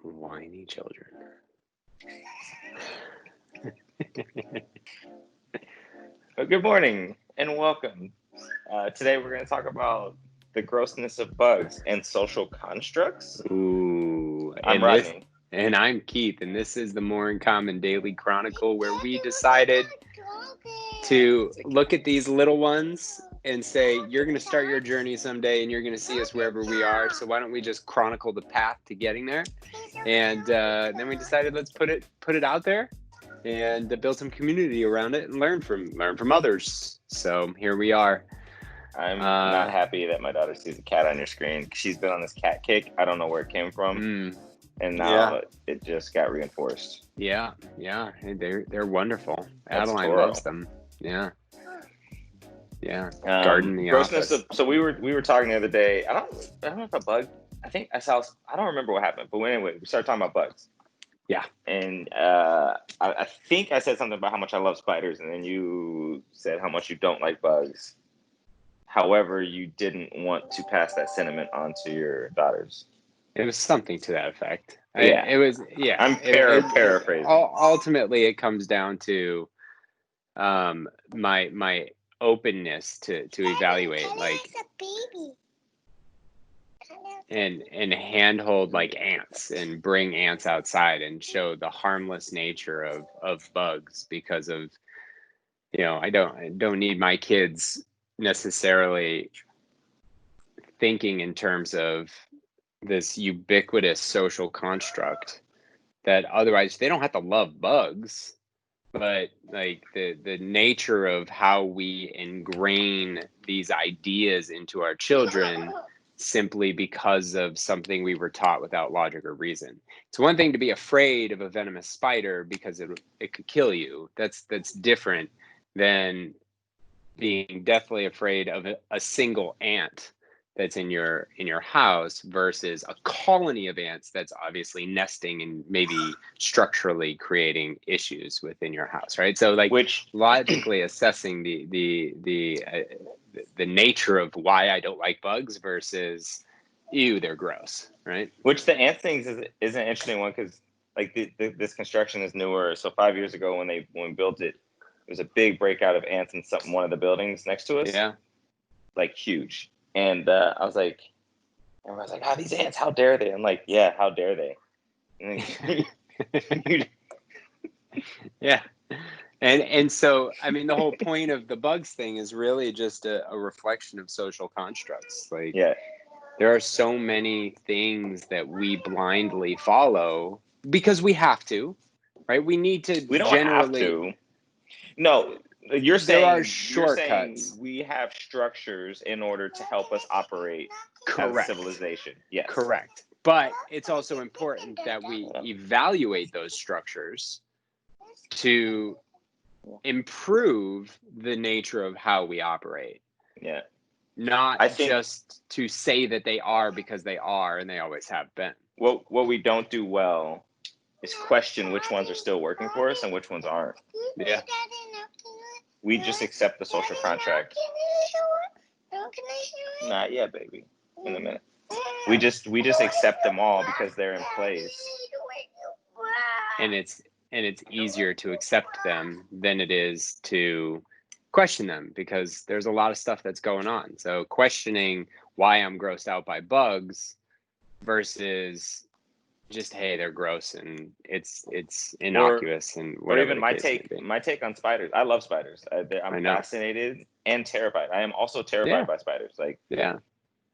Whiny children. Good morning and welcome. Today we're going to talk about the grossness of bugs and social constructs. Ooh, I'm Rodney. And I'm Keith, and this is the More in Common Daily Chronicle, where we decided to look at these little ones and say, you're going to start your journey someday and you're going to see us wherever we are. So why don't we just chronicle the path to getting there? And then we decided, let's put it out there and build some community around it and learn from others. So here we are. I'm not happy that my daughter sees a cat on your screen. She's been on this cat kick. I don't know where it came from. And now it just got reinforced. Yeah. They're wonderful. That's Adeline loves them. Yeah. Garden the grossness office. So we were talking the other day. I don't know if a bug. I think I don't remember what happened. But anyway, we started talking about bugs. Yeah. And I think I said something about how much I love spiders, and then you said how much you don't like bugs. However, you didn't want to pass that sentiment on to your daughters. It was something to that effect. Yeah. I'm paraphrasing. Ultimately, it comes down to my openness to evaluate, like, and handhold like ants and bring ants outside and show the harmless nature of bugs, because of, I don't need my kids necessarily thinking in terms of this ubiquitous social construct that otherwise they don't have to love bugs, but like the nature of how we ingrain these ideas into our children simply because of something we were taught without logic or reason. It's one thing to be afraid of a venomous spider because it could kill you. That's different than being deathly afraid of a single ant that's in your house versus a colony of ants that's obviously nesting and maybe structurally creating issues within your house, right? So, like, logically assessing the nature of why I don't like bugs versus, ew, they're gross, right? Which the ant things is an interesting one, because like this construction is newer. So 5 years ago when we built it, there was a big breakout of ants in one of the buildings next to us. Yeah, like huge. And I was like, these ants, how dare they? I'm like, yeah, how dare they? Yeah. And so, I mean, the whole point of the bugs thing is really just a reflection of social constructs. Like, there are so many things that we blindly follow because we have to, right? We need to. We don't have to. No. You're saying we have structures in order to help us operate as a civilization. Yes. Correct. But it's also important that we evaluate those structures to improve the nature of how we operate. Yeah. Not just to say that they are because they are and they always have been. What we don't do well is question which ones are still working for us and which ones aren't. Yeah. We just accept the social contract. Not yet, baby. In a minute. We just accept them all because they're in place. And it's easier to accept them than it is to question them, because there's a lot of stuff that's going on. So questioning why I'm grossed out by bugs versus just, hey, they're gross and it's innocuous, and whatever. Or even my take on spiders. I love spiders. I'm fascinated and terrified. I am also terrified by spiders. And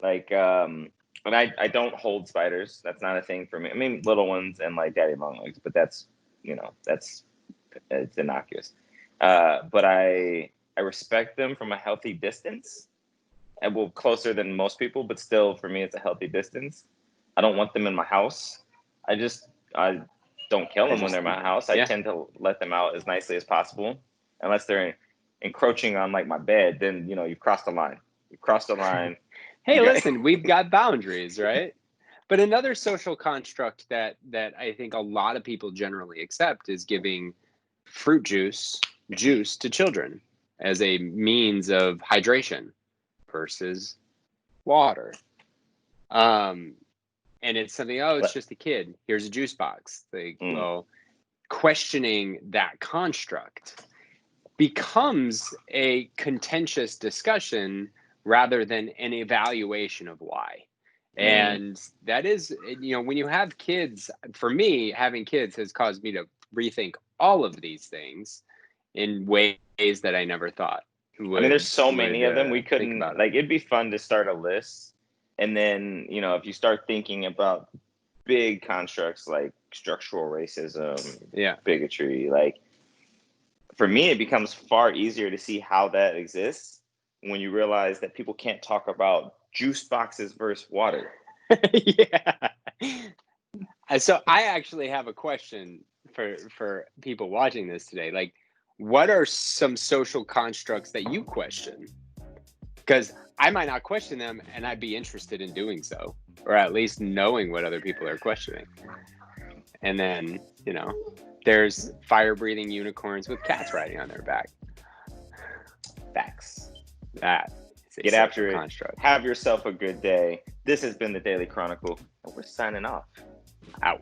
I don't hold spiders. That's not a thing for me. I mean, little ones and like daddy long legs, but it's innocuous. But I respect them from a healthy distance, and closer than most people, but still for me it's a healthy distance. I don't want them in my house. I don't kill them when they're in my house. I tend to let them out as nicely as possible, unless they're encroaching on like my bed. Then you've crossed the line. You've crossed the line. Hey, listen, we've got boundaries, right? But another social construct that I think a lot of people generally accept is giving fruit juice to children as a means of hydration versus water. and it's something, oh, it's But, just a kid. Here's a juice box. Like, mm, well, questioning that construct becomes a contentious discussion rather than an evaluation of why. mm, And that is, when you have kids, for me, having kids has caused me to rethink all of these things in ways that I never thought I mean, there's would so many of them. We think couldn't about it. like. It'd be fun to start a list, and then if you start thinking about big constructs like structural racism, Yeah. bigotry, like for me, it becomes far easier to see how that exists when you realize that people can't talk about juice boxes versus water. Yeah. So I actually have a question for people watching this today. Like, what are some social constructs that you question? Because I might not question them, and I'd be interested in doing so, or at least knowing what other people are questioning. And then, there's fire-breathing unicorns with cats riding on their back. Facts. That is a Get social after it. construct. Have yourself a good day. This has been the Daily Chronicle, and we're signing off. Out.